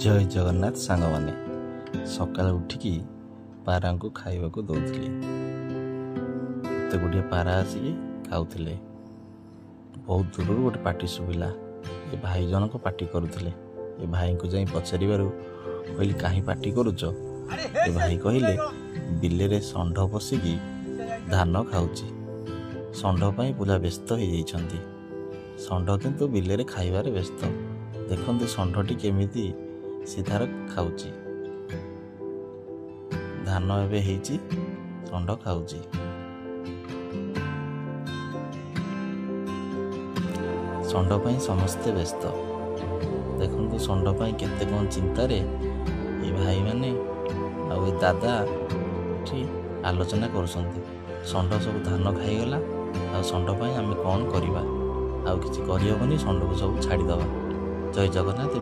जय जगन्नाथ सांग मैंने सकाल उठिकी पारा को खाइबा को दौले केते गुड़िया पारा आसिक खाऊले। बहुत दूर गोटे पार्टी शुभिला। ये भाई जनक पार्टी करुले। ये भाई को जाई पचार कहली कहीं पार्टी करुच। ये भाई कहले बिले रे षंढ पशिकी धान खाऊची। षंढ पाई पूरा व्यस्त हो जाइछंती। षंढ किंतु बिले रे खाइबारे व्यस्त। देखते षंढटी केमिति सीधार खाऊची। धान एबे हेची षंढ खाऊची। षंढ पाई समस्ते व्यस्त। देखु षंढ पाई केते कौन चिंतार ये भाई माने आ दादा आलोचना करुछंती। षंढ सब धान खाईगला आ षंढ पाई आमे कौन करबा। आ किछि करियबनी षंढ को सब छाड़ी दबा। जय जगन्नाथ।